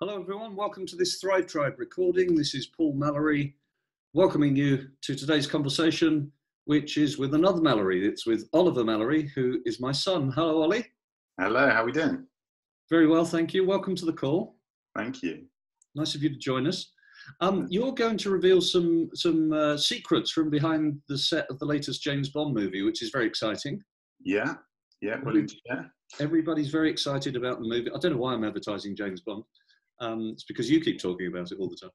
Hello everyone, welcome to this Thrive Tribe recording. This is Paul Mallory welcoming you to today's conversation, which is with another Mallory. It's with Oliver Mallory, who is my son. Hello, Ollie. Hello, how are we doing? Very well, thank you. Welcome to the call. Thank you. Nice of you to join us. You're going to reveal some secrets from behind the set of the latest James Bond movie, which is very exciting. Yeah, willing to share. Everybody's very excited about the movie. I don't know why I'm advertising James Bond. It's because you keep talking about it all the time.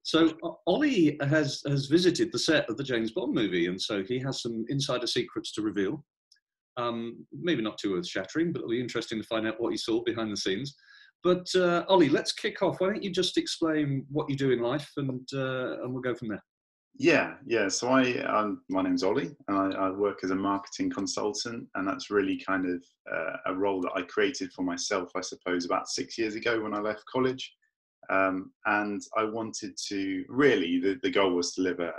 So Ollie has visited the set of the James Bond movie, and so he has some insider secrets to reveal. Maybe not too earth-shattering, but it'll be interesting to find out what he saw behind the scenes. But Ollie, let's kick off. Why don't you just explain what you do in life, and we'll go from there. Yeah. So my name's Ollie, and I work as a marketing consultant, and that's really kind of a role that I created for myself, I suppose, about 6 years ago when I left college. And I wanted to really, the goal was to live a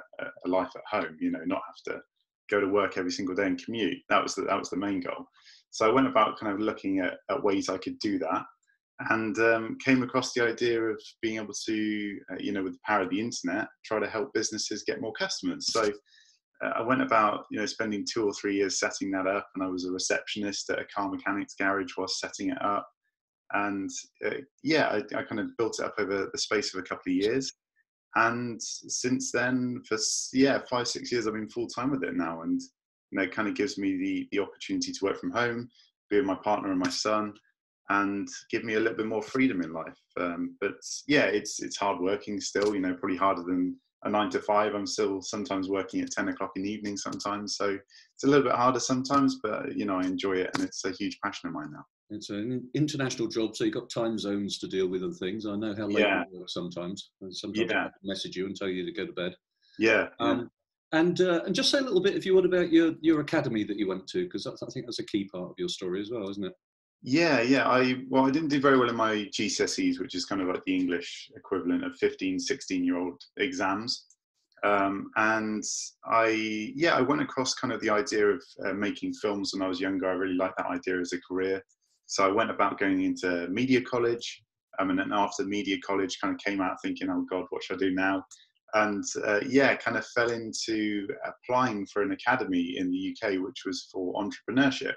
life at home, not have to go to work every single day and commute. That was the main goal. So I went about kind of looking at ways I could do that, and came across the idea of being able to, with the power of the internet, try to help businesses get more customers. So I went about, spending 2 or 3 years setting that up, and I was a receptionist at a car mechanics garage while setting it up. And I kind of built it up over the space of a couple of years. And since then, for 5, 6 years, I've been full time with it now, and it kind of gives me the opportunity to work from home, be with my partner and my son, and give me a little bit more freedom in life. But it's hard working still, probably harder than a 9 to 5. I'm still sometimes working at 10 o'clock in the evening sometimes. So it's a little bit harder sometimes, but, I enjoy it, and it's a huge passion of mine now. It's an international job, so you've got time zones to deal with and things. I know how late you work sometimes. Sometimes I have to message you and tell you to go to bed. And just say a little bit, if you would, about your academy that you went to, because I think that's a key part of your story as well, isn't it? I didn't do very well in my GCSEs, which is kind of like the English equivalent of 15, 16-year-old exams. And I went across kind of the idea of making films when I was younger. I really liked that idea as a career. So I went about going into media college. And then after media college, kind of came out thinking, oh God, what should I do now? And kind of fell into applying for an academy in the UK, which was for entrepreneurship.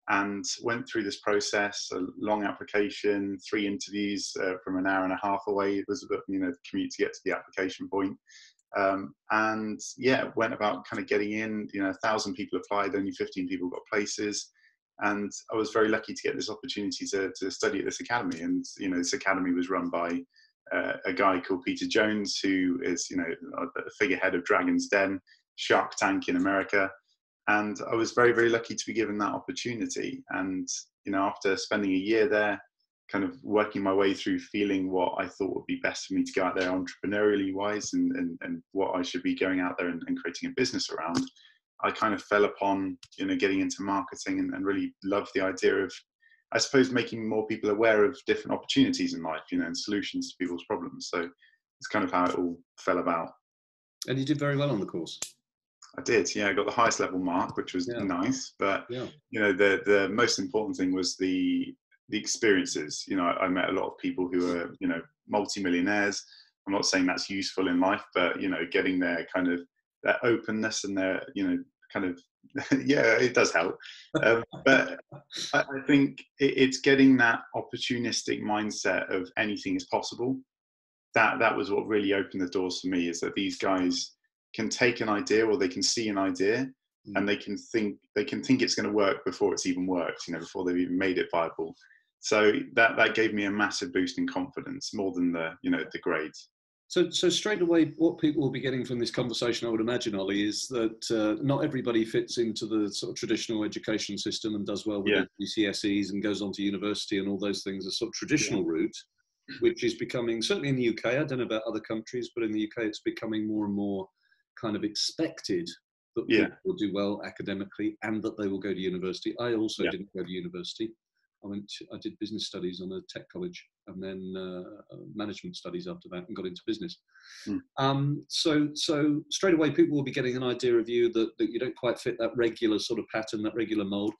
And went through this process, a long application, 3 interviews from an hour and a half away. It was the commute to get to the application point. Went about kind of getting in. 1,000 people applied, only 15 people got places. And I was very lucky to get this opportunity to study at this academy. And this academy was run by a guy called Peter Jones, who is a figurehead of Dragon's Den, Shark Tank in America. And I was very, very lucky to be given that opportunity. And, after spending a year there, kind of working my way through feeling what I thought would be best for me to go out there entrepreneurially wise and what I should be going out there and creating a business around, I kind of fell upon, getting into marketing and really loved the idea of, I suppose, making more people aware of different opportunities in life, and solutions to people's problems. So it's kind of how it all fell about. And you did very well on the course. I did, I got the highest level mark, which was nice. But the most important thing was the experiences. I met a lot of people who are multimillionaires. I'm not saying that's useful in life, but getting their kind of that openness and their kind of it does help. But I think it's getting that opportunistic mindset of anything is possible. That was what really opened the doors for me, is that these guys can take an idea, or they can see an idea, and they can think it's going to work before it's even worked, before they've even made it viable. So that gave me a massive boost in confidence, more than the grades. So straight away, what people will be getting from this conversation, I would imagine, Ollie, is that not everybody fits into the sort of traditional education system and does well with GCSEs and goes on to university and all those things, a sort of traditional route, which is becoming, certainly in the UK, I don't know about other countries, but in the UK it's becoming more and more kind of expected that people will do well academically and that they will go to university. I also didn't go to university. I did business studies on a tech college, and then management studies after that, and got into business. So straight away, people will be getting an idea of you that you don't quite fit that regular sort of pattern, that regular mold.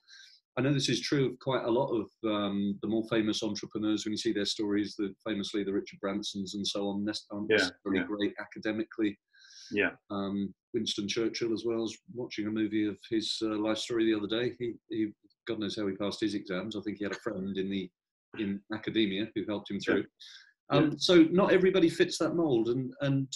I know this is true of quite a lot of the more famous entrepreneurs. When you see their stories, famously the Richard Bransons and so on, aren't necessarily great academically. Yeah. Winston Churchill as well. I was watching a movie of his life story the other day. He God knows how he passed his exams. I think he had a friend in academia who helped him through. So not everybody fits that mold, and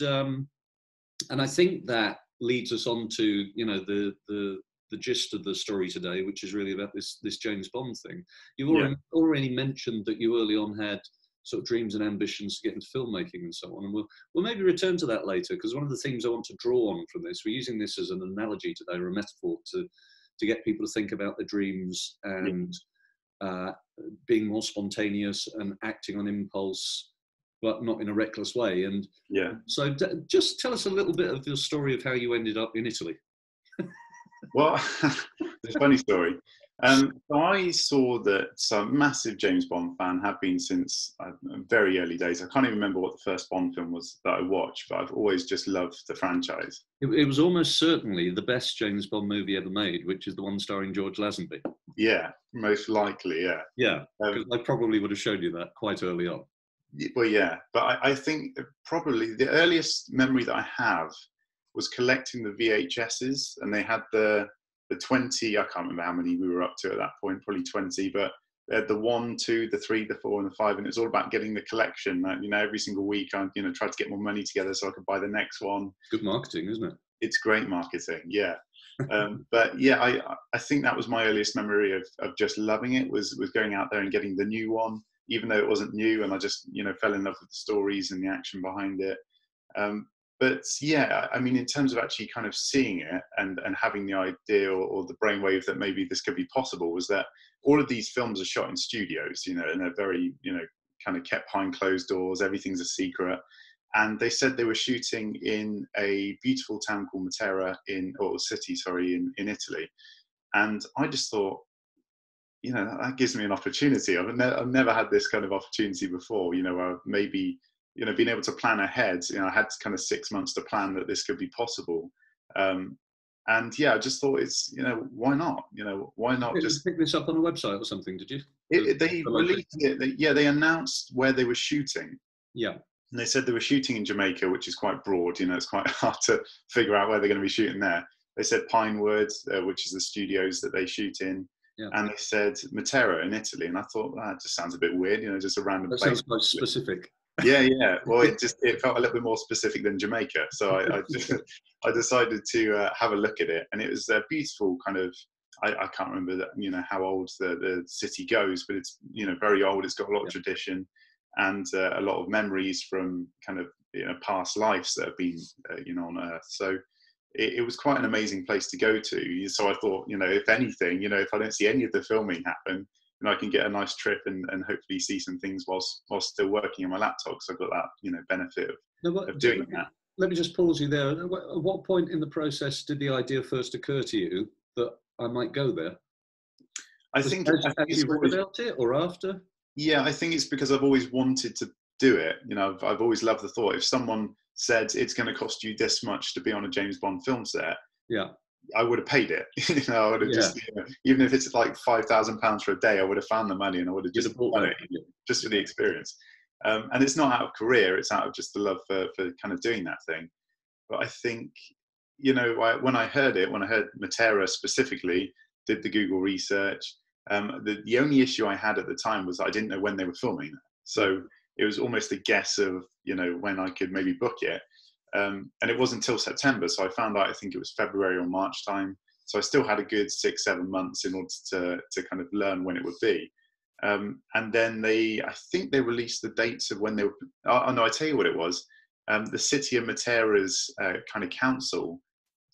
I think that leads us on to the gist of the story today, which is really about this James Bond thing. You've already mentioned that you early on had sort of dreams and ambitions to get into filmmaking and so on, and we'll maybe return to that later, because one of the things I want to draw on from this, we're using this as an analogy today, or a metaphor, to get people to think about their dreams and being more spontaneous and acting on impulse, but not in a reckless way. And so just tell us a little bit of the story of how you ended up in Italy. Well, it's a funny story. So I saw that some massive James Bond fan, have been since very early days. I can't even remember what the first Bond film was that I watched, but I've always just loved the franchise. It was almost certainly the best James Bond movie ever made, which is the one starring George Lazenby. Yeah, most likely, yeah. Yeah, because I probably would have showed you that quite early on. Well, yeah, but I think probably the earliest memory that I have was collecting the VHSs, and they had the 20, I can't remember how many we were up to at that point, probably 20, but they had the 1, 2, the 3, the 4, and the 5, and it's all about getting the collection. Every single week I tried to get more money together so I could buy the next one. Good marketing, isn't it? It's great marketing, yeah. But yeah, I think that was my earliest memory of just loving it, was going out there and getting the new one, even though it wasn't new, and I just fell in love with the stories and the action behind it. But yeah, I mean, in terms of actually kind of seeing it and having the idea or the brainwave that maybe this could be possible, was that all of these films are shot in studios, and they're very, kind of kept behind closed doors. Everything's a secret. And they said they were shooting in a beautiful town called Matera in Italy. And I just thought, that gives me an opportunity. I've never had this kind of opportunity before, where Maybe being able to plan ahead. I had kind of 6 months to plan that this could be possible. And yeah, I just thought it's, why not? Why not just pick this up on a website or something? Did you? They released it. They announced where they were shooting. Yeah. And they said they were shooting in Jamaica, which is quite broad. It's quite hard to figure out where they're going to be shooting there. They said Pinewood, which is the studios that they shoot in. Yeah. And they said Matera in Italy. And I thought, that just sounds a bit weird, just a random place. Sounds quite specific. Yeah. Well, it felt a little bit more specific than Jamaica. So I decided to have a look at it. And it was a beautiful kind of, I can't remember that, how old the city goes, but it's, very old. It's got a lot of tradition and a lot of memories from kind of past lives that have been on Earth. So it was quite an amazing place to go to. So I thought, if anything, if I don't see any of the filming happen, I can get a nice trip and hopefully see some things whilst still working on my laptop. So I've got that benefit of doing that. Let me just pause you there. At what point in the process did the idea first occur to you that I might go there? I think you read about it, or after? Yeah, I think it's because I've always wanted to do it. I've always loved the thought. If someone said it's going to cost you this much to be on a James Bond film set, I would have paid it. I would have just, even if it's like £5,000 for a day, I would have found the money and I would have just bought it just for the experience. And it's not out of career; it's out of just the love for kind of doing that thing. But I think, when I heard Matera specifically, did the Google research. The only issue I had at the time was I didn't know when they were filming. So it was almost a guess of, when I could maybe book it. And it wasn't until September. So I found out, I think it was February or March time. So I still had a good 6-7 months in order to kind of learn when it would be. And then I think they released the dates of when they were, no, I tell you what it was. The city of Matera's kind of council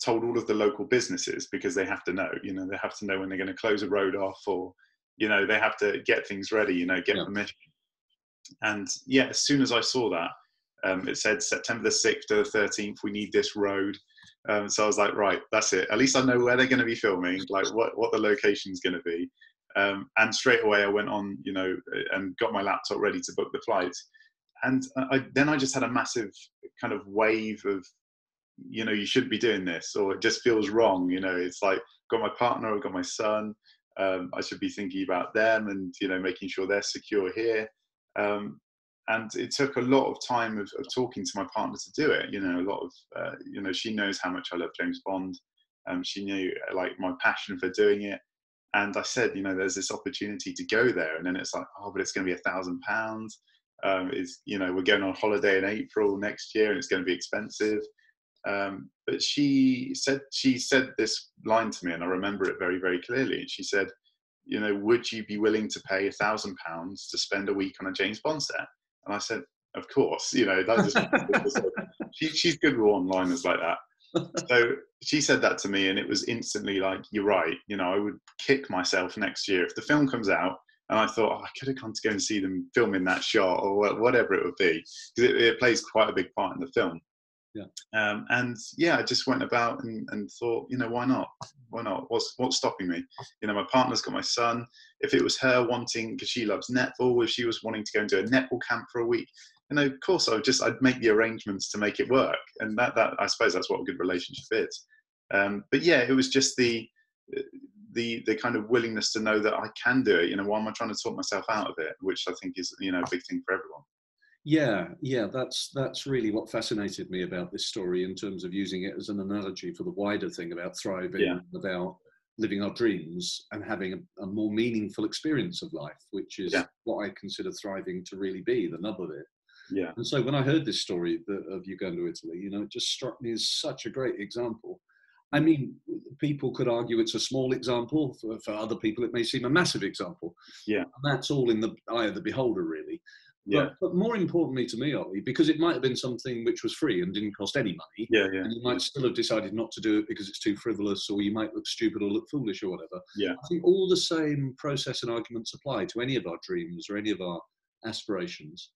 told all of the local businesses, because they have to know, they have to know when they're going to close a road off, or, they have to get things ready, get permission. And yeah, as soon as I saw that, it said September the 6th to the 13th, we need this road. So I was like, right, that's it. At least I know where they're going to be filming, like what the location's going to be. And straight away I went on, and got my laptop ready to book the flight. And then I just had a massive kind of wave of, you shouldn't be doing this, or it just feels wrong. It's like, I've got my partner, I've got my son, I should be thinking about them and, you know, making sure they're secure here. And it took a lot of time of talking to my partner to do it. You know, a lot of, you know, she knows how much I love James Bond. She knew like my passion for doing it. And I said, you know, there's this opportunity to go there. And then it's like, oh, but it's going to be £1,000. Is, you know, we're going on holiday in April next year and it's going to be expensive. But she said this line to me, and I remember it very, very clearly. She said, you know, would you be willing to pay £1,000 to spend a week on a James Bond set? And I said, of course. You know, that just she's good with one-liners like that. So she said that to me, and it was instantly like, you're right. You know, I would kick myself next year if the film comes out and I thought, oh, I could have gone to go and see them filming that shot or whatever it would be, because it plays quite a big part in the film. Yeah. And yeah, I just went about and thought, you know, why not? Why not? What's stopping me? You know, my partner's got my son. If it was her wanting, because she loves netball, if she was wanting to go and do a netball camp for a week, you know, of course I'd make the arrangements to make it work. And that I suppose that's what a good relationship is. But yeah, it was just the kind of willingness to know that I can do it. You know, why am I trying to talk myself out of it? Which I think is, you know, a big thing for everyone. Yeah, that's really what fascinated me about this story, in terms of using it as an analogy for the wider thing about thriving, about living our dreams and having a more meaningful experience of life, which is what I consider thriving to really be, the nub of it. Yeah. And so when I heard this story of you going to Italy, you know, it just struck me as such a great example. I mean, people could argue it's a small example. For other people, it may seem a massive example. Yeah. And that's all in the eye of the beholder, really. Yeah. But more importantly to me, Ollie, because it might have been something which was free and didn't cost any money, and you might still have decided not to do it because it's too frivolous, or you might look stupid or look foolish or whatever. Yeah. I think all the same process and arguments apply to any of our dreams or any of our aspirations.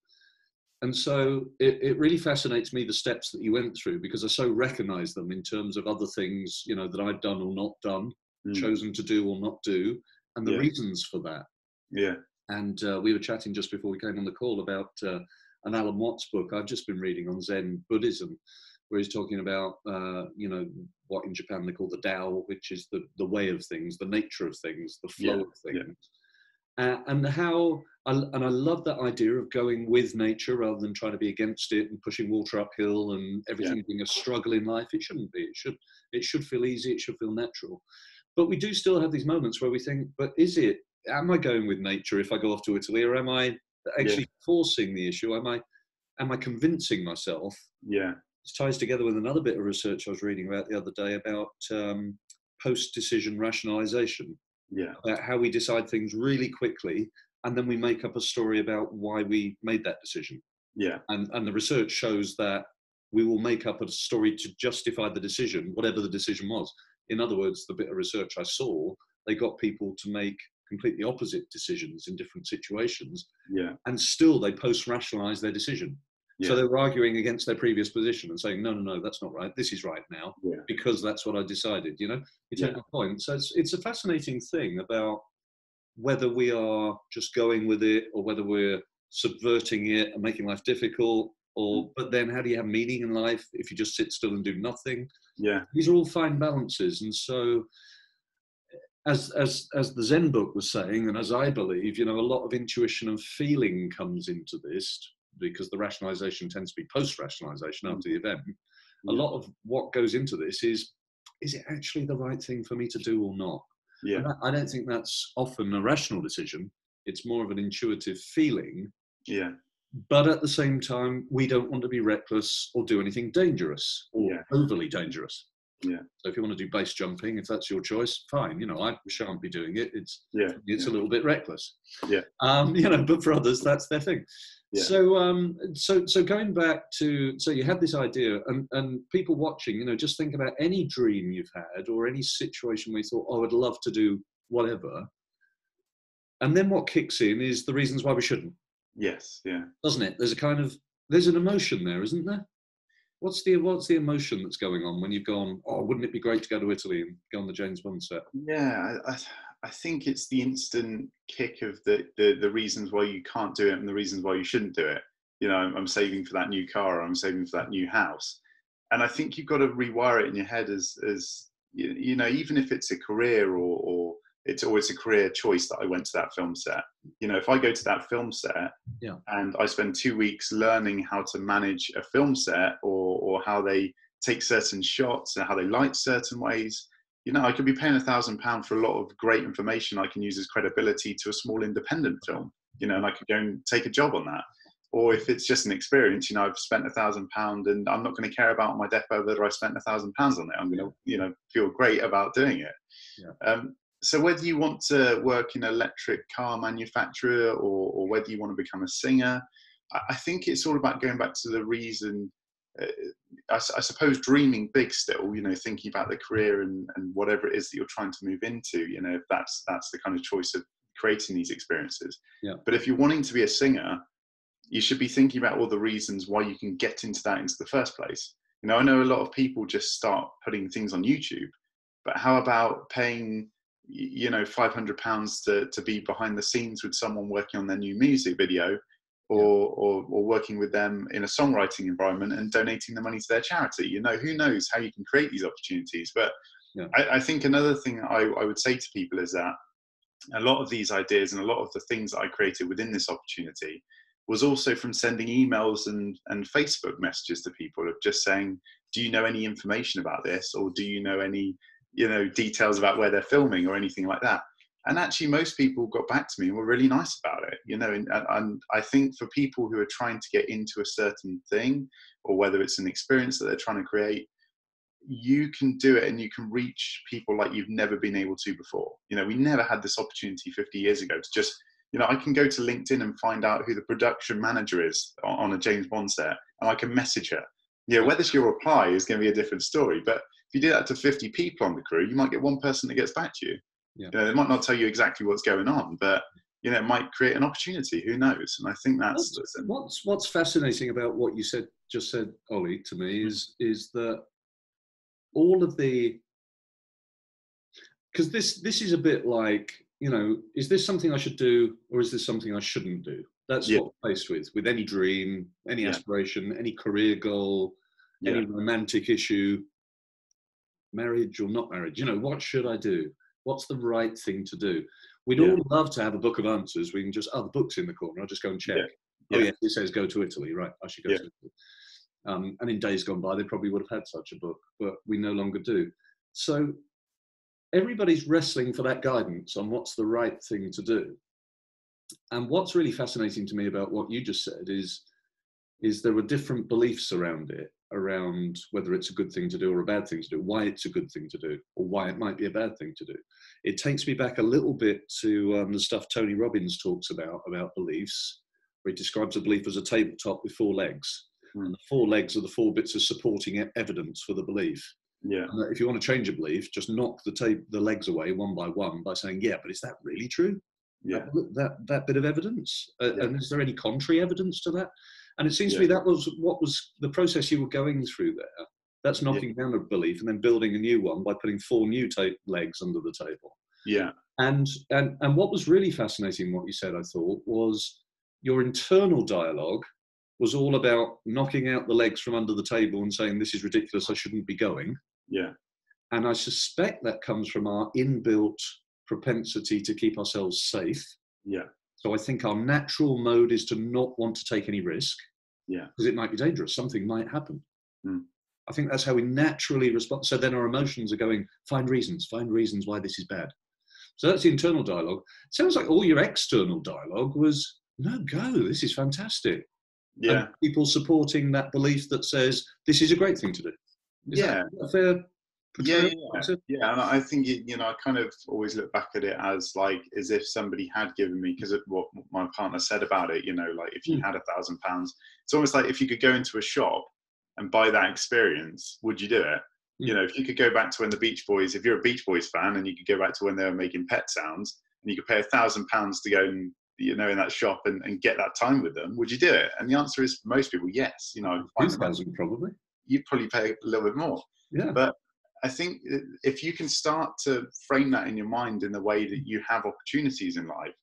And so it really fascinates me, the steps that you went through, because I so recognize them in terms of other things, you know, that I've done or not done, chosen to do or not do, and the reasons for that. Yeah. And we were chatting just before we came on the call about an Alan Watts book I've just been reading on Zen Buddhism, where he's talking about, you know, what in Japan they call the Tao, which is the way of things, the nature of things, the flow of things. And how, I love that idea of going with nature rather than trying to be against it and pushing water uphill and everything being a struggle in life. It shouldn't be. It should feel easy. It should feel natural. But we do still have these moments where we think, but am I going with nature if I go off to Italy, or am I actually forcing the issue? Am I convincing myself? Yeah. It ties together with another bit of research I was reading about the other day about post-decision rationalization. Yeah. About how we decide things really quickly, and then we make up a story about why we made that decision. Yeah. And the research shows that we will make up a story to justify the decision, whatever the decision was. In other words, the bit of research I saw, they got people to make completely opposite decisions in different situations. Yeah. And still they post-rationalize their decision. Yeah. So they were arguing against their previous position and saying, no, that's not right. This is right now, because that's what I decided, you know, you take my point. So it's a fascinating thing about whether we are just going with it or whether we're subverting it and making life difficult, but then how do you have meaning in life if you just sit still and do nothing? Yeah. These are all fine balances. And so as the Zen book was saying, and as I believe, you know, a lot of intuition and feeling comes into this, because the rationalization tends to be post-rationalization after the event. A lot of what goes into this is it actually the right thing for me to do or not? Yeah. I don't think that's often a rational decision. It's more of an intuitive feeling. Yeah. But at the same time, we don't want to be reckless or do anything dangerous or overly dangerous. Yeah. So if you want to do base jumping, if that's your choice, fine. You know, I shan't be doing it. It's a little bit reckless. Yeah. You know, but for others, that's their thing. Yeah. So going back to, so you had this idea, and people watching, you know, just think about any dream you've had or any situation where you thought, oh, I'd love to do whatever. And then what kicks in is the reasons why we shouldn't. Yes. Yeah. Doesn't it? There's an emotion there, isn't there? What's the emotion that's going on when you've gone, oh, wouldn't it be great to go to Italy and go on the James Bond set? Yeah, I think it's the instant kick of the reasons why you can't do it and the reasons why you shouldn't do it. You know, I'm saving for that new car, or I'm saving for that new house. And I think you've got to rewire it in your head as you know, even if it's a career or it's always a career choice that I went to that film set. You know, if I go to that film set and I spend 2 weeks learning how to manage a film set, or how they take certain shots and how they light certain ways, you know, I could be paying £1,000 for a lot of great information I can use as credibility to a small independent film, you know, and I could go and take a job on that. Or if it's just an experience, you know, I've spent £1,000 and I'm not going to care about on my deathbed whether I spent £1,000 on it. I'm going to, you know, feel great about doing it. So whether you want to work in an electric car manufacturer, or whether you want to become a singer, I think it's all about going back to the reason. I suppose dreaming big still, you know, thinking about the career and whatever it is that you're trying to move into, you know, if that's the kind of choice of creating these experiences. But if you're wanting to be a singer, you should be thinking about all the reasons why you can get into the first place. You know, I know a lot of people just start putting things on YouTube, but how about paying, you know, £500 to be behind the scenes with someone working on their new music video, or working with them in a songwriting environment and donating the money to their charity? You know, who knows how you can create these opportunities. But I think another thing I would say to people is that a lot of these ideas and a lot of the things that I created within this opportunity was also from sending emails and Facebook messages to people of just saying, do you know any information about this? Or do you know any, you know, details about where they're filming or anything like that? And actually most people got back to me and were really nice about it, you know. And I think for people who are trying to get into a certain thing, or whether it's an experience that they're trying to create, you can do it and you can reach people like you've never been able to before. You know, we never had this opportunity 50 years ago to just, you know, I can go to LinkedIn and find out who the production manager is on a James Bond set, and I can message her. Yeah, whether she'll reply is going to be a different story. But if you do that to 50 people on the crew, you might get one person that gets back to you. You know, they might not tell you exactly what's going on, but, you know, it might create an opportunity. Who knows? And I think that's what's fascinating about what you just said, Ollie, to me is that all of the, because this is a bit like, you know, is this something I should do, or is this something I shouldn't do? That's what we're faced with any dream, any aspiration, any career goal, any romantic issue, marriage or not marriage. You know, what should I do? What's the right thing to do? We'd all love to have a book of answers. We can just, the book's in the corner, I'll just go and check. Oh yeah, it says go to Italy, right, I should go to Italy. And in days gone by, they probably would have had such a book, but we no longer do. So everybody's wrestling for that guidance on what's the right thing to do. And what's really fascinating to me about what you just said is there were different beliefs around it, around whether it's a good thing to do or a bad thing to do, why it's a good thing to do, or why it might be a bad thing to do. It takes me back a little bit to the stuff Tony Robbins talks about beliefs, where he describes a belief as a tabletop with 4 legs. And the 4 legs are the 4 bits of supporting evidence for the belief. And if you want to change a belief, just knock the legs away one by one by saying, but is that really true? That bit of evidence? And is there any contrary evidence to that? And it seems to me that was what was the process you were going through there. That's knocking down a belief and then building a new one by putting 4 new legs under the table. And what was really fascinating, what you said, I thought, was your internal dialogue was all about knocking out the legs from under the table and saying, this is ridiculous, I shouldn't be going. And I suspect that comes from our inbuilt propensity to keep ourselves safe. So I think our natural mode is to not want to take any risk, because it might be dangerous, something might happen. I think that's how we naturally respond. So then our emotions are going, find reasons why this is bad. So that's the internal dialogue. It sounds like all your external dialogue was, no, go, this is fantastic. And people supporting that belief that says, this is a great thing to do. Is that a fair and I think, you know, I kind of always look back at it as like, as if somebody had given me, because of what my partner said about it, you know, like if you had £1,000, it's almost like if you could go into a shop and buy that experience, would you do it? You know, if you could go back to when the Beach Boys, if you're a Beach Boys fan and you could go back to when they were making Pet Sounds and you could pay £1,000 to go and, you know, in that shop and get that time with them, would you do it? And the answer is for most people, yes. You know, 2,000 probably. You'd probably pay a little bit more. But I think if you can start to frame that in your mind in the way that you have opportunities in life,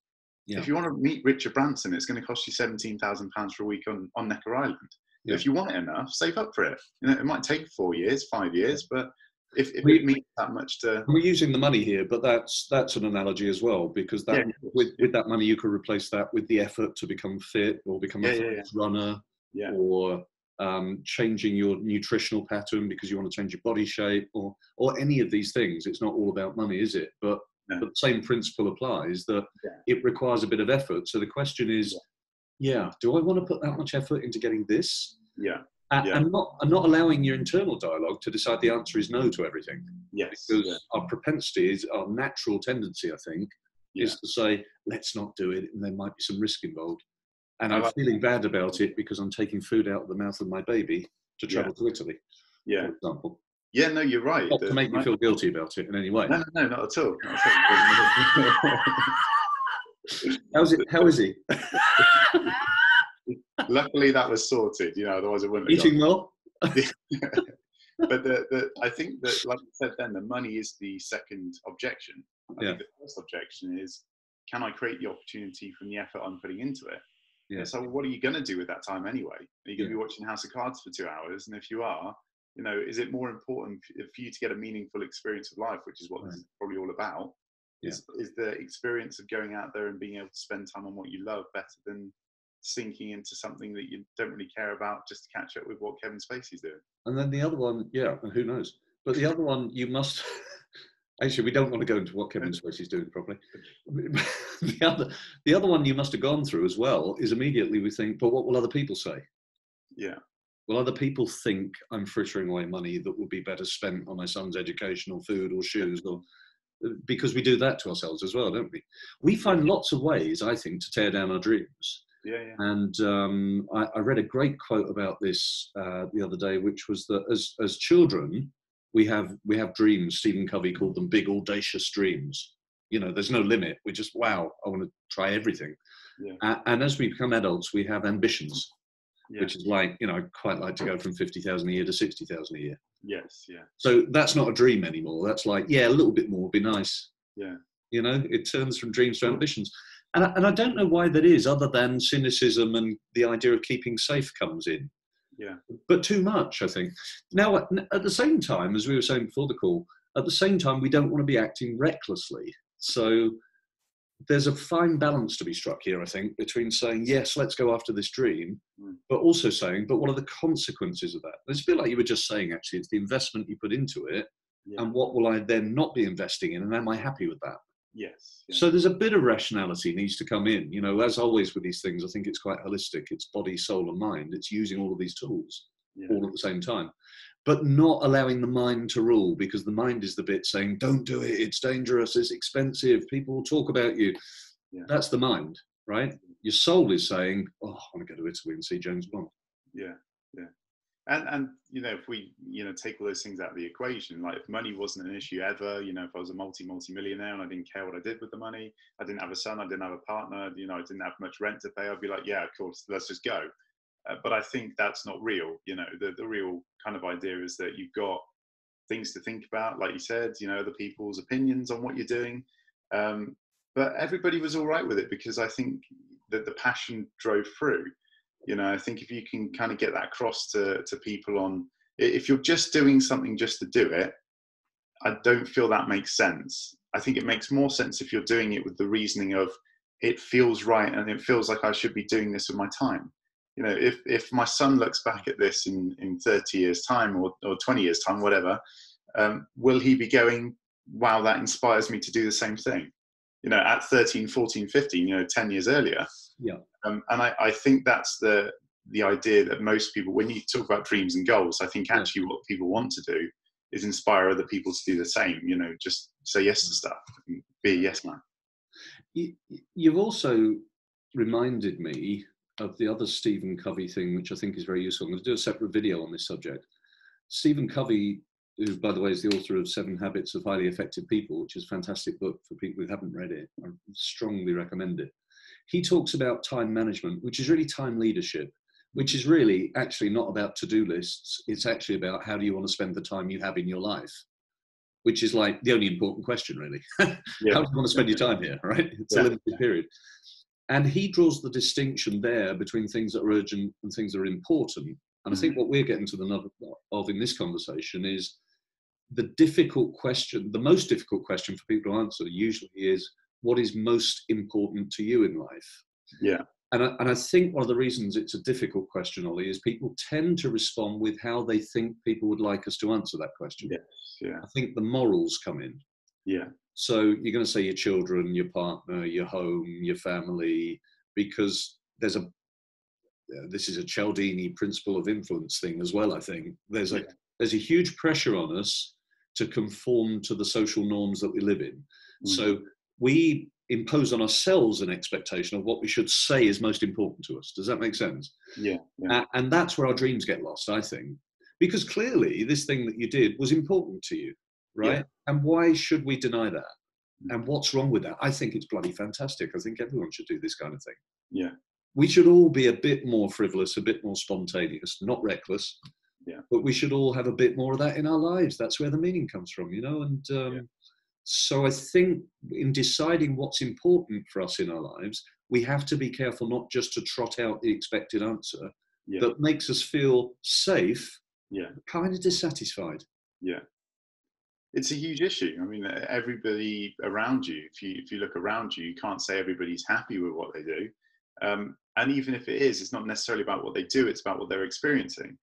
if you want to meet Richard Branson, it's going to cost you £17,000 for a week on Necker Island. If you want it enough, save up for it. You know, it might take 4 years, 5 years, but if it means that much to. We're using the money here, but that's an analogy as well, because that with that money you could replace that with the effort to become fit or become a fast runner, or changing your nutritional pattern because you want to change your body shape, or any of these things. It's not all about money, is it? But the same principle applies, that it requires a bit of effort. So the question is, do I want to put that much effort into getting this? And not allowing your internal dialogue to decide the answer is no to everything. Because our propensity is, our natural tendency, I think, is to say, let's not do it, and there might be some risk involved. And I'm feeling bad about it because I'm taking food out of the mouth of my baby to travel to Italy, for example. Yeah, no, you're right. Not to make you feel guilty about it in any way. No, not at all. How is he? Luckily, that was sorted. Otherwise it wouldn't have Eating well? But I think that, like you said then, the money is the second objection. I think the first objection is, can I create the opportunity from the effort I'm putting into it? So what are you going to do with that time anyway? Are you going to be watching House of Cards for 2 hours? And if you are, is it more important for you to get a meaningful experience of life, which is what this is probably all about? Is the experience of going out there and being able to spend time on what you love better than sinking into something that you don't really care about just to catch up with what Kevin Spacey's doing? And then the other one, and who knows? But the other one, you must... Actually, we don't want to go into what Kevin Spacey's doing properly. The other one you must have gone through as well is, immediately we think, but what will other people say? Will other people think I'm frittering away money that would be better spent on my son's education or food or shoes? Or because we do that to ourselves as well, don't we? We find lots of ways, I think, to tear down our dreams. And I read a great quote about this the other day, which was that as children, we have dreams. Stephen Covey called them big, audacious dreams. There's no limit. We just, wow, I want to try everything. And as we become adults, we have ambitions, which is like, I'd quite like to go from 50,000 a year to 60,000 a year. So that's not a dream anymore. That's like, a little bit more would be nice. It turns from dreams to ambitions. And I don't know why that is, other than cynicism and the idea of keeping safe comes in. But too much, I think. Now, at the same time, as we were saying before the call, at the same time, we don't want to be acting recklessly. So there's a fine balance to be struck here, I think, between saying, yes, let's go after this dream, but also saying, but what are the consequences of that? It's a bit like you were just saying, actually, it's the investment you put into it, and what will I then not be investing in, and am I happy with that? So there's a bit of rationality needs to come in. As always with these things, I think it's quite holistic. It's body, soul, and mind. It's using all of these tools all at the same time, but not allowing the mind to rule, because the mind is the bit saying, don't do it, it's dangerous, it's expensive, people will talk about you. That's the mind, right? Your soul is saying, oh, I want to go to Italy and see James Bond. And if we take all those things out of the equation, like if money wasn't an issue ever, if I was a multi-millionaire and I didn't care what I did with the money, I didn't have a son, I didn't have a partner, I didn't have much rent to pay, I'd be like, yeah, of course, let's just go. But I think that's not real. The real kind of idea is that you've got things to think about, like you said, other people's opinions on what you're doing. But everybody was all right with it, because I think that the passion drove through. I think if you can kind of get that across to people on, if you're just doing something just to do it, I don't feel that makes sense. I think it makes more sense if you're doing it with the reasoning of, it feels right and it feels like I should be doing this with my time. If my son looks back at this in 30 years time or 20 years time, whatever, will he be going, wow, that inspires me to do the same thing? At 13, 14, 15, 10 years earlier. And I think that's the idea that most people, when you talk about dreams and goals, I think actually what people want to do is inspire other people to do the same, just say yes to stuff and be a yes man. You've also reminded me of the other Stephen Covey thing, which I think is very useful. I'm going to do a separate video on this subject. Stephen Covey, who, by the way, is the author of 7 Habits of Highly Effective People, which is a fantastic book for people who haven't read it. I strongly recommend it. He talks about time management, which is really time leadership, which is really actually not about to-do lists. It's actually about how do you want to spend the time you have in your life, which is like the only important question, really. How do you want to spend your time here, right? It's a limited period. And he draws the distinction there between things that are urgent and things that are important. And I think what we're getting to the nub of in this conversation is the difficult question, the most difficult question for people to answer usually is, what is most important to you in life? Yeah. And I think one of the reasons it's a difficult question, Ollie, is people tend to respond with how they think people would like us to answer that question. Yes. Yeah. I think the morals come in. Yeah. So you're going to say your children, your partner, your home, your family, because there's this is a Cialdini principle of influence thing as well. I think there's a huge pressure on us to conform to the social norms that we live in. So we impose on ourselves an expectation of what we should say is most important to us. Does that make sense? Yeah. And that's where our dreams get lost, I think, because clearly this thing that you did was important to you, right? And why should we deny that? And what's wrong with that? I think it's bloody fantastic. I think everyone should do this kind of thing. Yeah. We should all be a bit more frivolous, a bit more spontaneous, not reckless. Yeah. But we should all have a bit more of that in our lives. That's where the meaning comes from, you know? And so I think in deciding what's important for us in our lives, we have to be careful not just to trot out the expected answer that makes us feel safe, kind of dissatisfied. Yeah. It's a huge issue. I mean, everybody around you, if you look around you, you can't say everybody's happy with what they do. And even if it is, it's not necessarily about what they do, it's about what they're experiencing.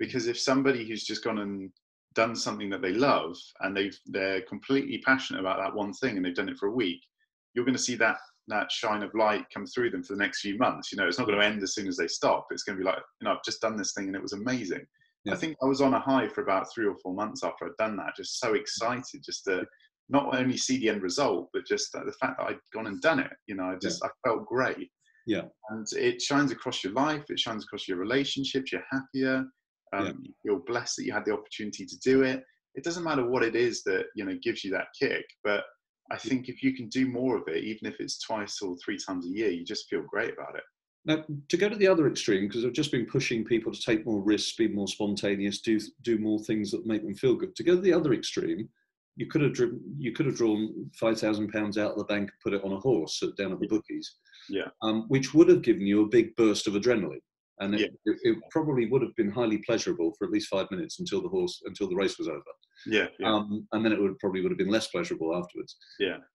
Because if somebody who's just gone and done something that they love and they're completely passionate about that one thing and they've done it for a week, you're going to see that shine of light come through them for the next few months. You know, it's not going to end as soon as they stop. It's going to be like, you know, I've just done this thing and it was amazing. I think I was on a high for about 3 or 4 months after I'd done that, just so excited, just to not only see the end result, but just the fact that I'd gone and done it. You know, I felt great. Yeah. And it shines across your life. It shines across your relationships. You're happier. You feel blessed that you had the opportunity to do it. It doesn't matter what it is that, you know, gives you that kick. But I think if you can do more of it, even if it's 2 or 3 times a year, you just feel great about it. Now, to go to the other extreme, because I've just been pushing people to take more risks, be more spontaneous, do more things that make them feel good. To go to the other extreme, you could have drawn £5,000 out of the bank and put it on a horse down at the bookies, which would have given you a big burst of adrenaline, and it probably would have been highly pleasurable for at least 5 minutes until the race was over. And then it probably would have been less pleasurable afterwards.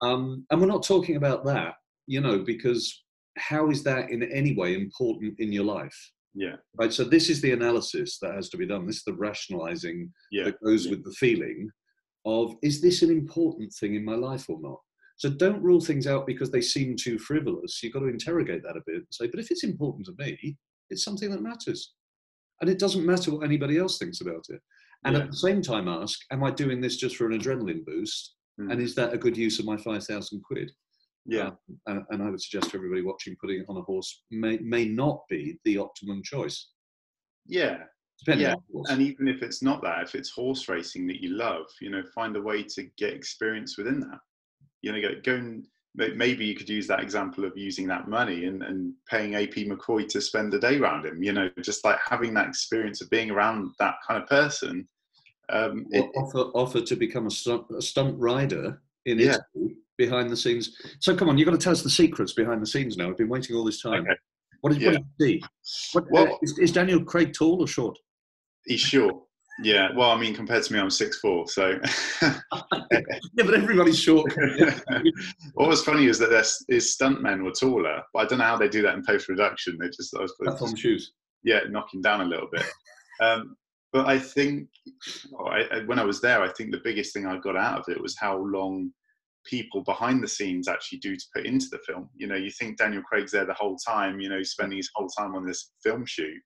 And we're not talking about that, you know, because how is that in any way important in your life? Right. So this is the analysis that has to be done. This is the rationalizing that goes with the feeling of, is this an important thing in my life or not? So don't rule things out because they seem too frivolous. You've got to interrogate that a bit and say, but if it's important to me, it's something that matters. And it doesn't matter what anybody else thinks about it. And at the same time ask, am I doing this just for an adrenaline boost? And is that a good use of my 5,000 quid? And I would suggest to everybody watching, putting it on a horse may not be the optimum choice. Depending on the horse. And even if it's not that, if it's horse racing that you love, you know, find a way to get experience within that. You know, go and maybe you could use that example of using that money and paying AP McCoy to spend a day around him. You know, just like having that experience of being around that kind of person. Offer to become a stunt rider in Italy behind the scenes. So come on, you've got to tell us the secrets behind the scenes now. I've been waiting all this time. Okay. What did you see? Is Daniel Craig tall or short? He's short. Yeah. Well, I mean, compared to me, I'm 6'4", so. But everybody's short. What was funny is that his stuntmen were taller, but I don't know how they do that in post-production. They just, I suppose, on shoes. Yeah, knock him down a little bit. But I think, when I was there, I think the biggest thing I got out of it was how long people behind the scenes actually do to put into the film. You know, you think Daniel Craig's there the whole time, you know, spending his whole time on this film shoot.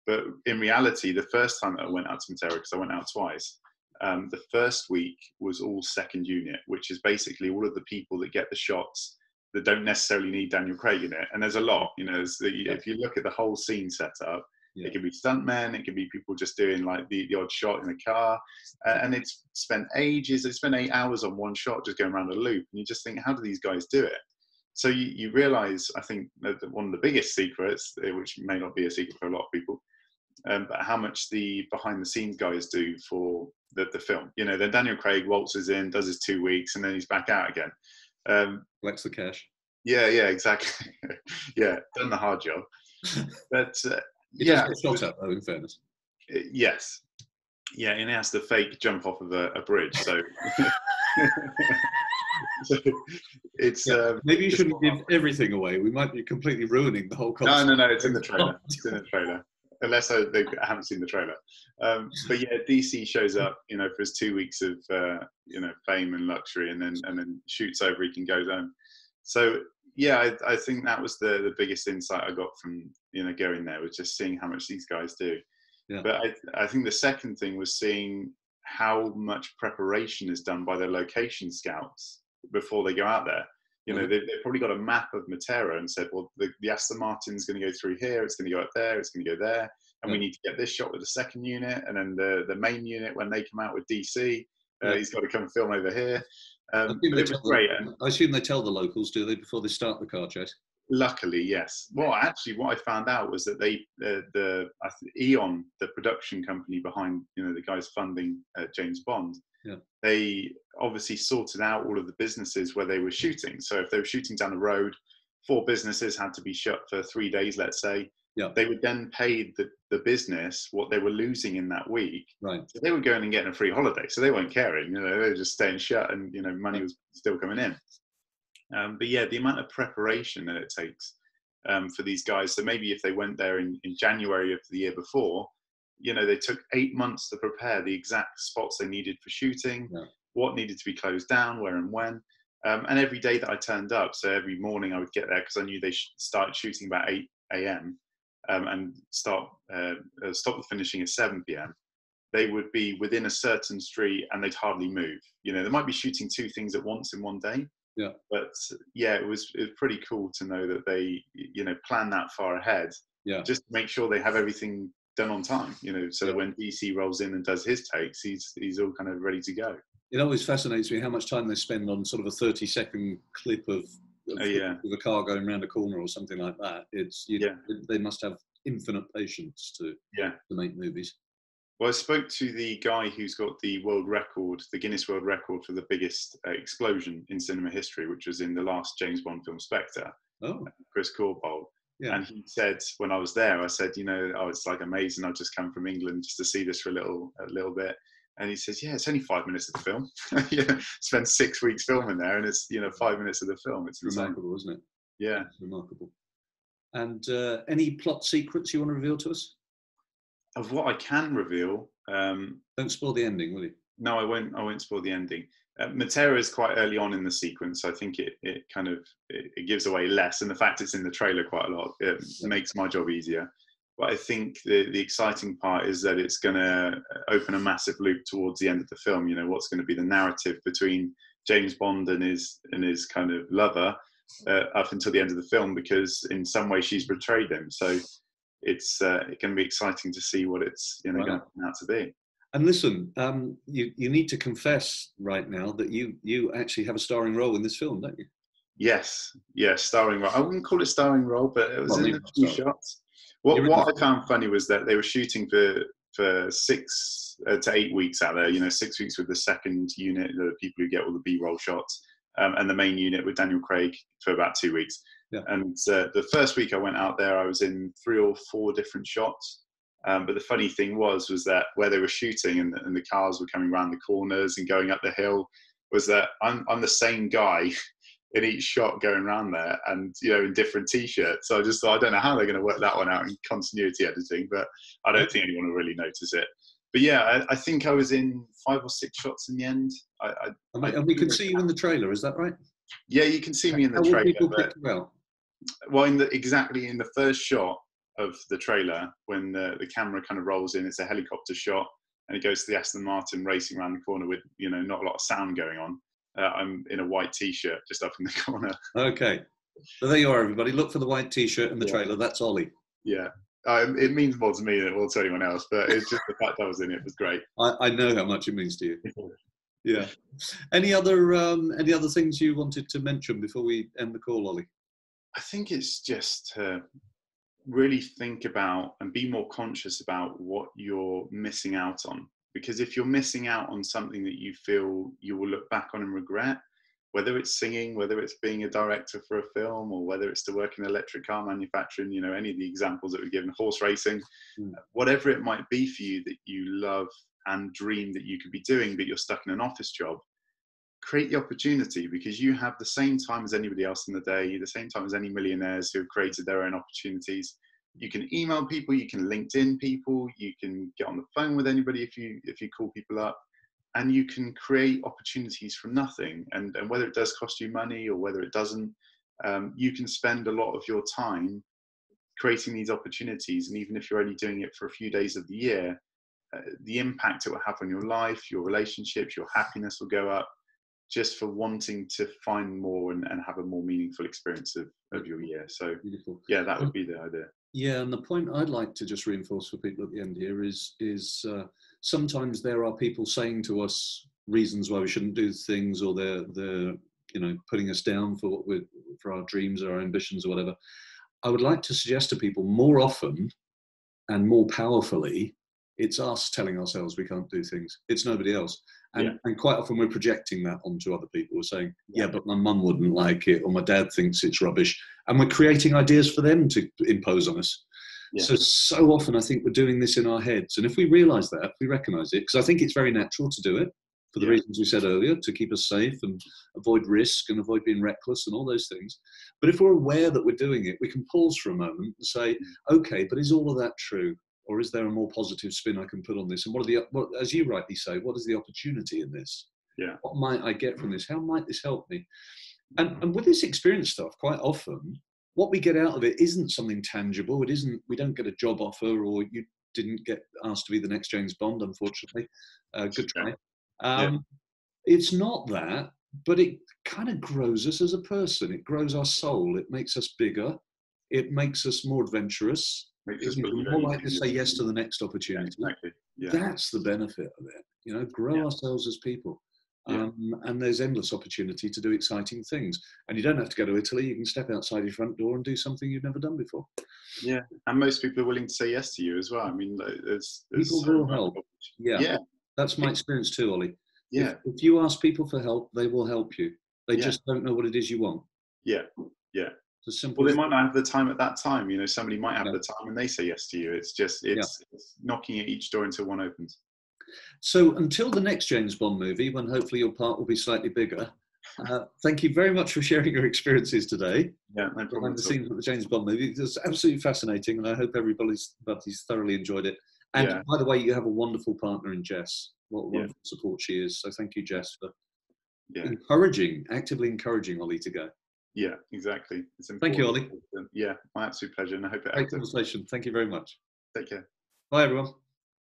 But in reality, the first time that I went out to Matera, because I went out twice, the first week was all second unit, which is basically all of the people that get the shots that don't necessarily need Daniel Craig in it. And there's a lot, you know, if you look at the whole scene setup, it can be stuntmen, it can be people just doing like the odd shot in the car. And it's spent ages, they spent 8 hours on one shot just going around a loop. And you just think, how do these guys do it? So you realize, I think, that one of the biggest secrets, which may not be a secret for a lot of people, but how much the behind the scenes guys do for the film. You know, then Daniel Craig waltzes in, does his 2 weeks, and then he's back out again. Collects the cash. Yeah, exactly. Done the hard job. But it does get shot at, though, in fairness. Yes. Yeah, and he has to fake jump off of a bridge. So, so it's Yeah. Maybe you it's shouldn't give everything away. We might be completely ruining the whole no, concept. no, no. It's in the trailer. It's in the trailer. Unless they haven't seen the trailer. But yeah, DC shows up, for his 2 weeks of fame and luxury, and then shoots over. He can go home. So yeah, I think that was the biggest insight I got from going there, was just seeing how much these guys do. Yeah. But I think the second thing was seeing how much preparation is done by their location scouts before they go out there. They've probably got a map of Matera and said, well, the Aston Martin's going to go through here, it's going to go up there, it's going to go there, and we need to get this shot with the second unit, and then the main unit, when they come out with DC, he's got to come film over here. But it was great. I assume they tell the locals, do they, before they start the car chase? Luckily, yes. Well, actually, what I found out was that Eon, the production company behind the guys funding James Bond, they obviously sorted out all of the businesses where they were shooting. So if they were shooting down the road, 4 businesses had to be shut for 3 days, let's say. Yeah. They would then pay the business what they were losing in that week. Right. So they were going and getting a free holiday. So they weren't caring. They were just staying shut, and money was still coming in. But yeah, the amount of preparation that it takes for these guys. So maybe if they went there in January of the year before, they took 8 months to prepare the exact spots they needed for shooting, what needed to be closed down, where and when. And every day that I turned up, so every morning I would get there, because I knew they started shooting about 8 a.m. And stop the finishing at 7 p.m. They would be within a certain street and they'd hardly move. They might be shooting 2 things at once in one day. Yeah. But yeah, it was pretty cool to know that they, plan that far ahead. Yeah. Just to make sure they have everything done on time, so that when DC rolls in and does his takes, he's all kind of ready to go. It always fascinates me how much time they spend on sort of a 30-second clip of a car going around a corner or something like that. They must have infinite patience to make movies. Well, I spoke to the guy who's got the world record, the Guinness World Record for the biggest explosion in cinema history, which was in the last James Bond film, Spectre. Oh. Chris Corbould. Yeah. And he said, when I was there, I said, it's like amazing. I've just come from England just to see this for a little bit. And he says, yeah, it's only 5 minutes of the film. Spend 6 weeks filming there, and it's 5 minutes of the film. It's remarkable, isn't it? Yeah, it's remarkable. And any plot secrets you want to reveal to us? Of what I can reveal. Don't spoil the ending, will you? No, I won't spoil the ending. Matera is quite early on in the sequence. I think it kind of it gives away less, and the fact it's in the trailer quite a lot, it makes my job easier. But I think the exciting part is that it's going to open a massive loop towards the end of the film. What's going to be the narrative between James Bond and his kind of lover up until the end of the film, because in some way she's betrayed him. So it's going to be exciting to see what it's going to turn out to be. And listen, you need to confess right now that you actually have a starring role in this film, don't you? Yes, starring role. I wouldn't call it starring role, but it was in a few shots. What I found funny was that they were shooting for 6 to 8 weeks out there. 6 weeks with the second unit, the people who get all the B-roll shots, and the main unit with Daniel Craig for about 2 weeks. Yeah. And the first week I went out there, I was in 3 or 4 different shots. But the funny thing was that where they were shooting and the cars were coming around the corners and going up the hill, was that I'm the same guy in each shot going around there, and in different t-shirts. So I just thought, I don't know how they're going to work that one out in continuity editing, but I don't think anyone will really notice it. But yeah, I think I was in 5 or 6 shots in the end. And we can see you in the trailer, is that right? Yeah, you can see me in the trailer. How will people pick you out? Well, exactly in the first shot of the trailer, when the camera kind of rolls in, it's a helicopter shot, and it goes to the Aston Martin racing around the corner with not a lot of sound going on. I'm in a white t-shirt just up in the corner. Okay, so there you are, everybody. Look for the white t-shirt in the trailer. That's Ollie. Yeah, it means more to me than it will to anyone else, but it's just the fact I was in it was great. I know how much it means to you. Yeah. Any other things you wanted to mention before we end the call, Ollie? I think it's just to really think about and be more conscious about what you're missing out on. Because if you're missing out on something that you feel you will look back on and regret, whether it's singing, whether it's being a director for a film, or whether it's to work in electric car manufacturing, any of the examples that we've given, horse racing, whatever it might be for you that you love and dream that you could be doing, but you're stuck in an office job. Create the opportunity, because you have the same time as anybody else in the day, the same time as any millionaires who have created their own opportunities. You can email people, you can LinkedIn people, you can get on the phone with anybody if you call people up, and you can create opportunities from nothing. And whether it does cost you money or whether it doesn't, you can spend a lot of your time creating these opportunities. And even if you're only doing it for a few days of the year, the impact it will have on your life, your relationships, your happiness will go up, just for wanting to find more and have a more meaningful experience of your year. So Beautiful. yeah, that would be the idea. Yeah, and the point I'd like to just reinforce for people at the end here is sometimes there are people saying to us reasons why we shouldn't do things, or they're putting us down for for our dreams or our ambitions or whatever. I would like to suggest to people more often and more powerfully, it's us telling ourselves we can't do things. It's nobody else. And quite often we're projecting that onto other people. We're saying, yeah, but my mum wouldn't like it, or my dad thinks it's rubbish. And we're creating ideas for them to impose on us. Yeah. So often I think we're doing this in our heads. And if we realize that, if we recognize it, because I think it's very natural to do it for the reasons we said earlier, to keep us safe and avoid risk and avoid being reckless and all those things. But if we're aware that we're doing it, we can pause for a moment and say, okay, but is all of that true? Or is there a more positive spin I can put on this? And what, as you rightly say, what is the opportunity in this? Yeah. What might I get from this? How might this help me? And with this experience stuff, quite often, what we get out of it isn't something tangible. It isn't, we don't get a job offer, or you didn't get asked to be the next James Bond, unfortunately. Good try. It's not that, but it kind of grows us as a person. It grows our soul. It makes us bigger. It makes us more adventurous. We're more likely to say yes to the next opportunity. Yeah, exactly. Yeah. That's the benefit of it. Grow ourselves as people. And there's endless opportunity to do exciting things. And you don't have to go to Italy. You can step outside your front door and do something you've never done before. Yeah, and most people are willing to say yes to you as well. I mean, there's people will help. Yeah, that's my experience too, Ollie. Yeah. If you ask people for help, they will help you. They just don't know what it is you want. Yeah, yeah. Well, they might not have the time at that time. Somebody might have the time and they say yes to you. It's just, it's knocking at each door until one opens. So until the next James Bond movie, when hopefully your part will be slightly bigger, thank you very much for sharing your experiences today. Yeah, no problem. Behind the scenes of the James Bond movie. It was absolutely fascinating, and I hope everybody's thoroughly enjoyed it. And by the way, you have a wonderful partner in Jess. What wonderful support she is. So thank you, Jess, for actively encouraging Ollie to go. Yeah, exactly. It's important. Thank you, Ollie. Yeah, my absolute pleasure, and I hope it helped. Great conversation. Thank you very much. Take care. Bye, everyone.